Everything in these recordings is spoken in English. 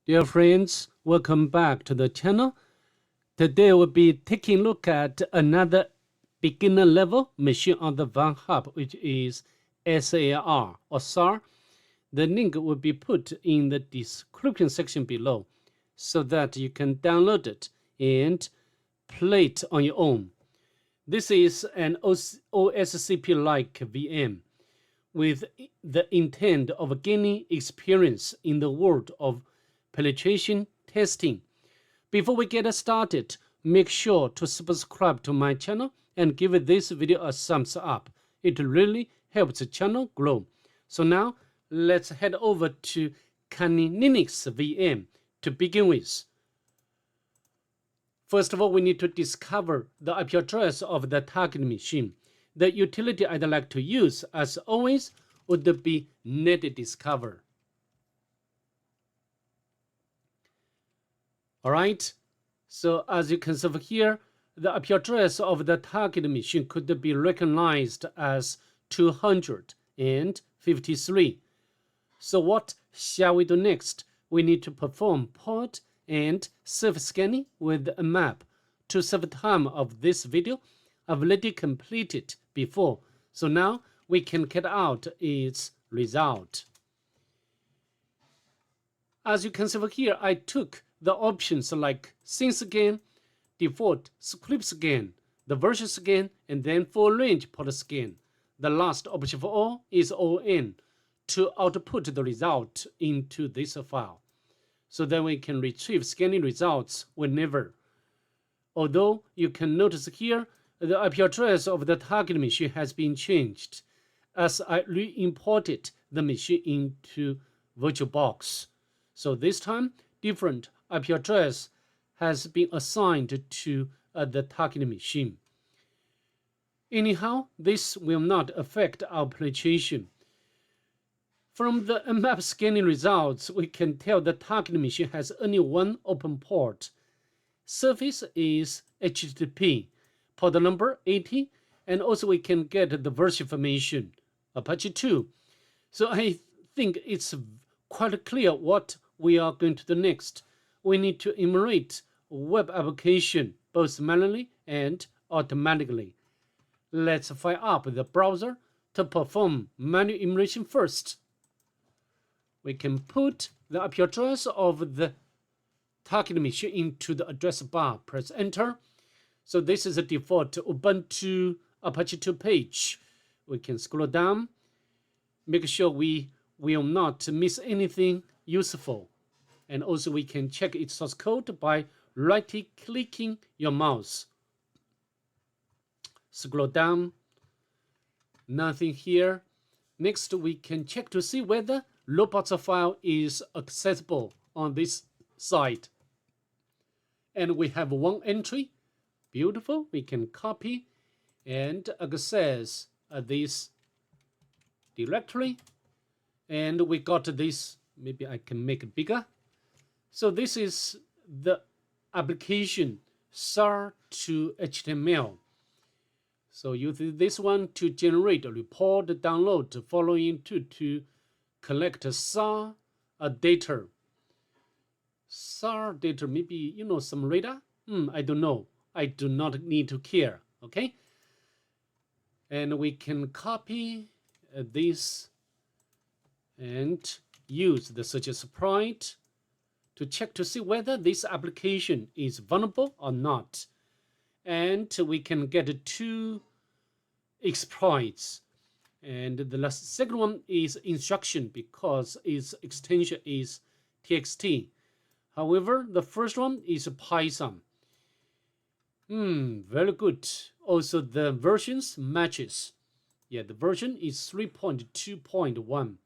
Dear friends, welcome back to the channel. Today we'll be taking a look at another beginner level machine on the VulnHub, which is SAR or SAR. The link will be put in the description section below so that you can download it and play it on your own. This is an OSCP-Like VM with the intent of gaining experience in the world of penetration testing. Before we get started, make sure to subscribe to my channel and give this video a thumbs up. It really helps the channel grow. So now let's head over to Kali Linux VM to begin with. First of all, we need to discover the IP address of the target machine. The utility I'd like to use, as always, would be netdiscover. Alright, so as you can see here, the IP address of the target machine could be recognized as 253. So what shall we do next? We need to perform port and surface scanning with a map. To save time of this video, I've already completed before. So now we can get out its result. As you can see here, I took the options like scene scan, default script scan, the version scan, and then full range port scan. The last option for all is ON to output the result into this file. So then we can retrieve scanning results whenever. Although you can notice here, the IP address of the target machine has been changed as I re-imported the machine into VirtualBox. So this time, different IP address has been assigned to the target machine. Anyhow, this will not affect our penetration. From the Nmap scanning results, we can tell the target machine has only one open port. Surface is HTTP, port number 80, and also we can get the version information, Apache 2. So I think it's quite clear what we are going to do next. We need to enumerate web application both manually and automatically. Let's fire up the browser to perform manual enumeration first. We can put the IP address of the target machine into the address bar. Press enter. So this is a default Ubuntu Apache 2 page. We can scroll down. Make sure we will not miss anything useful. And also we can check its source code by right-clicking your mouse. Scroll down. Nothing here. Next, we can check to see whether robots file is accessible on this site. And we have one entry. Beautiful. We can copy and access this directory. And we got this. Maybe I can make it bigger. So this is the application sar2html. So use this one to generate a report download following to collect SAR data. SAR data, maybe some radar? I don't know. I do not need to care. Okay. And we can copy this and use the Searchsploit to check to see whether this application is vulnerable or not. And we can get 2 exploits. And the second one is instruction because its extension is txt. However, the first one is Python. Very good. Also, the versions matches. Yeah, the version is 3.2.1.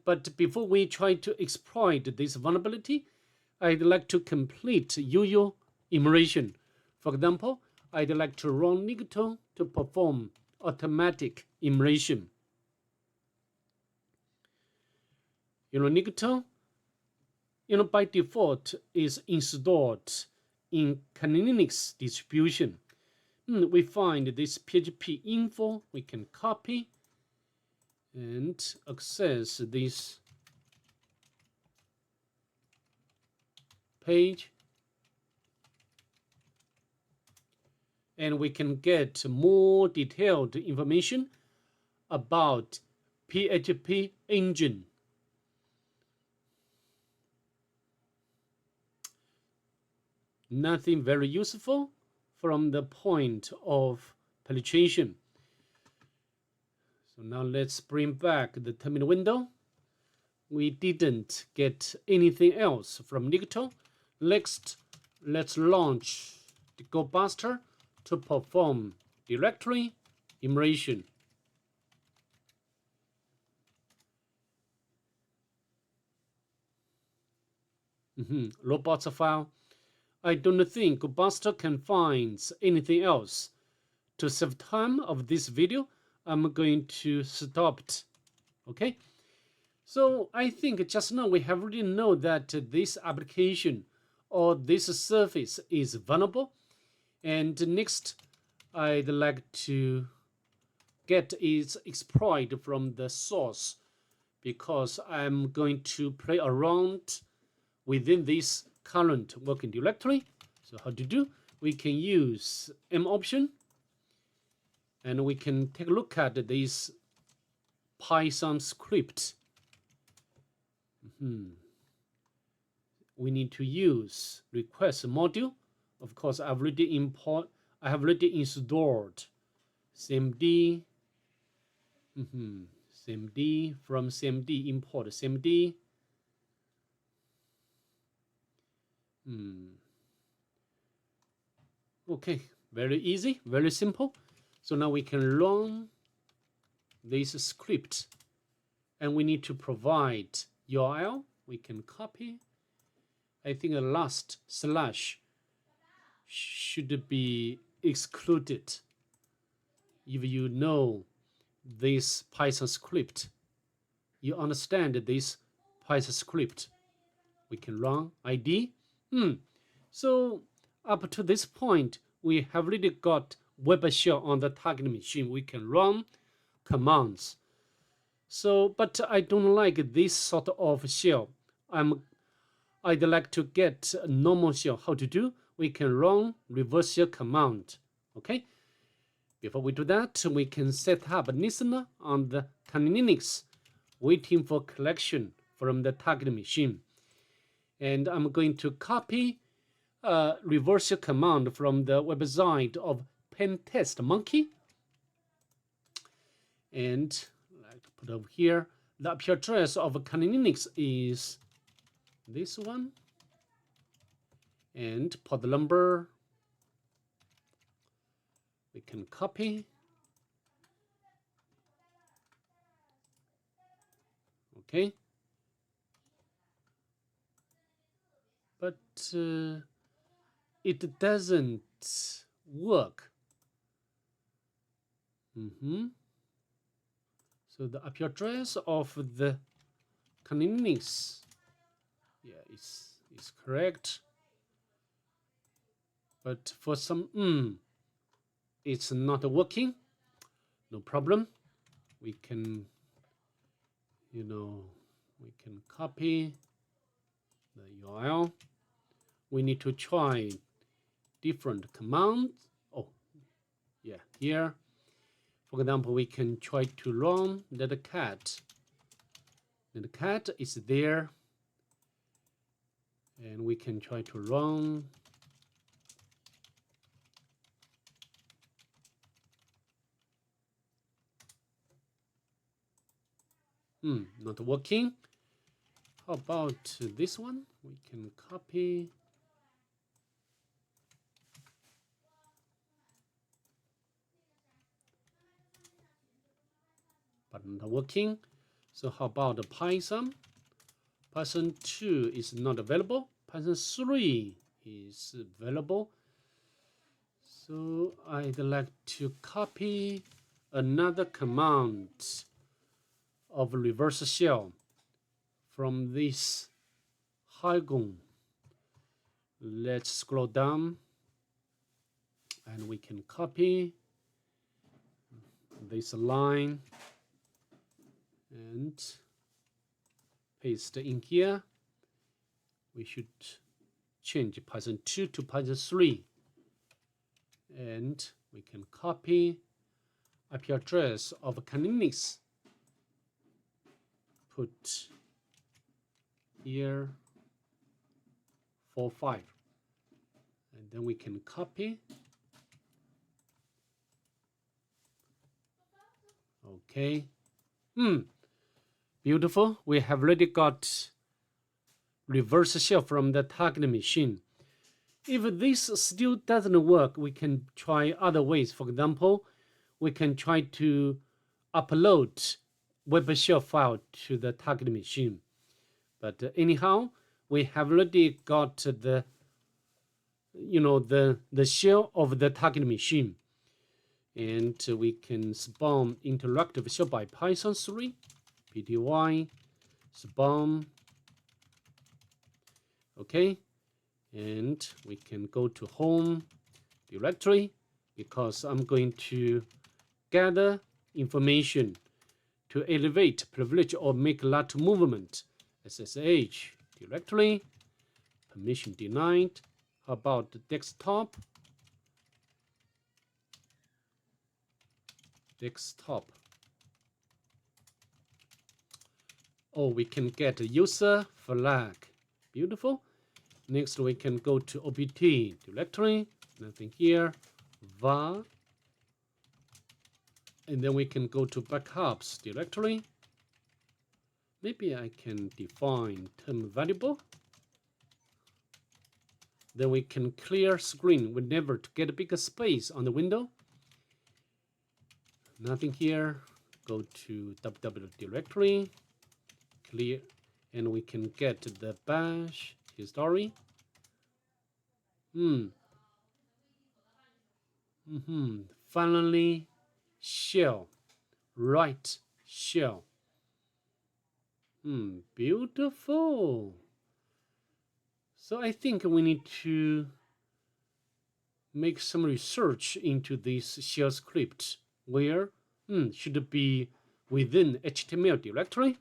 But before we try to exploit this vulnerability, I'd like to complete usual enumeration. For example, I'd like to run Nicto to perform automatic enumeration. Nicto, by default is installed in Kali Linux distribution. We find this PHP info. We can copy and access this page, and we can get more detailed information about PHP engine. Nothing very useful from the point of penetration. So now let's bring back the terminal window. We didn't get anything else from Nicto. Next, let's launch the gobuster to perform directory enumeration. Robots file. I don't think gobuster can find anything else. To save time of this video, I'm going to stop it. Okay? So I think just now we have already know that this application or this service is vulnerable. And next, I'd like to get its exploit from the source, because I'm going to play around within this current working directory. So how to do? We can use M option, and we can take a look at this Python script. We need to use request module. Of course, I have already installed cmd. cmd, from cmd import cmd. Okay, very easy, very simple. So now we can run this script, and we need to provide URL. We can copy. I think the last slash should be excluded. If you know this Python script, you understand this Python script, we can run ID. So up to this point, we have already got web shell on the target machine. We can run commands. So, but I don't like this sort of shell. I'd like to get a normal shell. How to do? We can run reverse shell command. Okay. Before we do that, we can set up a listener on the Kali Linux, waiting for collection from the target machine. And I'm going to copy a reverse shell command from the website of Pentest Monkey. And I'd like to put over here. The IP address of Kali Linux is this one. And port number, we can copy. Okay. But it doesn't work. So the IP address of the Kali Linux, yeah, is correct. But for some, it's not working. No problem. We can, we can copy the URL. We need to try different commands. Oh, yeah, here. For example, we can try to run the cat. The cat is there. And we can try to run not working. How about this one? We can copy. But not working. So how about the Python? Python 2 is not available. Python 3 is available. So I'd like to copy another command of reverse shell from this Hackthebox. Let's scroll down, and we can copy this line and paste in here. We should change Python 2 to Python 3. And we can copy IP address of Linux. Put here 45. And then we can copy. Okay. Beautiful. We have already got reverse shell from the target machine. If this still doesn't work, we can try other ways. For example, we can try to upload web shell file to the target machine. But anyhow, we have already got the shell of the target machine. And we can spawn interactive shell by Python 3, pty spawn. Okay, and we can go to home directory because I'm going to gather information to elevate privilege or make lat movement. SSH directory, permission denied. How about the desktop? Oh, we can get a user flag. Beautiful. Next, we can go to opt directory. Nothing here. var. And then we can go to backups directory. Maybe I can define term variable. Then we can clear screen whenever to get a bigger space on the window. Nothing here. Go to www directory, clear, and we can get the bash history. Finally, shell, write shell. Beautiful. So I think we need to make some research into this shell script where should it be within HTML directory.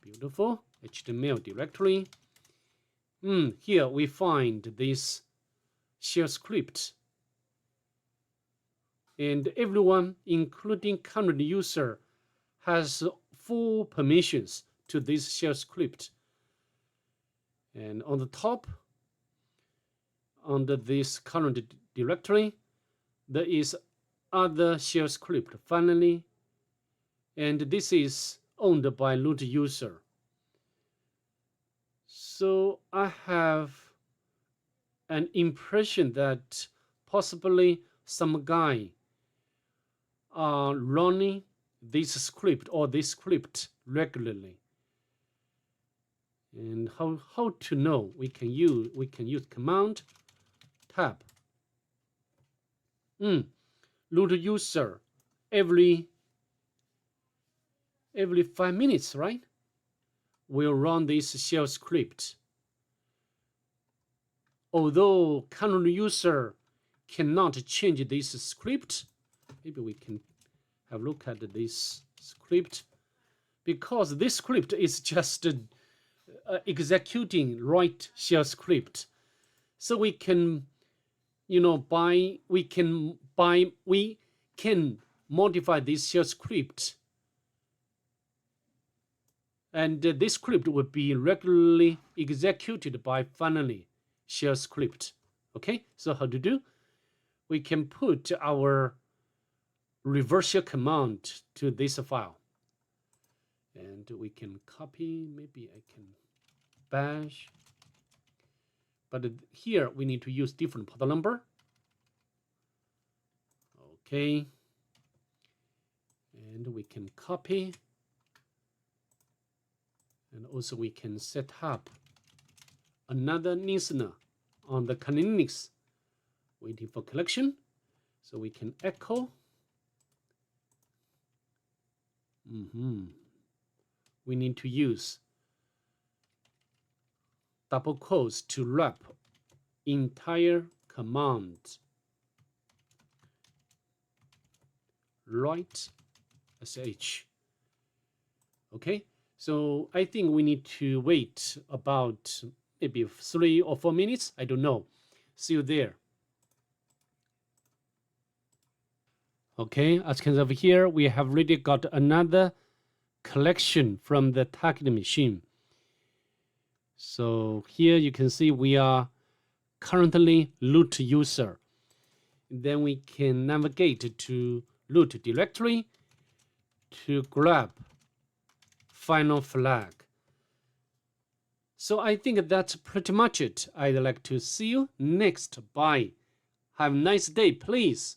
Beautiful. HTML directory. Here we find this shell script. And everyone, including current user, has full permissions to this shell script. And on the top, under this current directory, there is other shell script finally, and this is owned by root user. So I have an impression that possibly some guy are running this script or this script regularly. And how to know? We can use command tab. Root user every 5 minutes, right? We'll run this shell script. Although current user cannot change this script, maybe we can have a look at this script, because this script is just executing write shell script. So we can we can modify this shell script, and this script will be regularly executed by finally shell script. Okay, so how to do? We can put our reverse shell command to this file, and we can copy. Maybe I can bash, but here we need to use different port number. Okay, and we can copy, and also we can set up another listener on the Linux waiting for collection. So we can echo. We need to use double quotes to wrap entire command. write.sh. Okay, so I think we need to wait about maybe 3 or 4 minutes. I don't know. See you there. Okay, as you can see over here, we have already got another collection from the target machine. So here you can see we are currently root user. Then we can navigate to root directory to grab final flag. So I think that's pretty much it. I'd like to see you next. Bye. Have a nice day, please.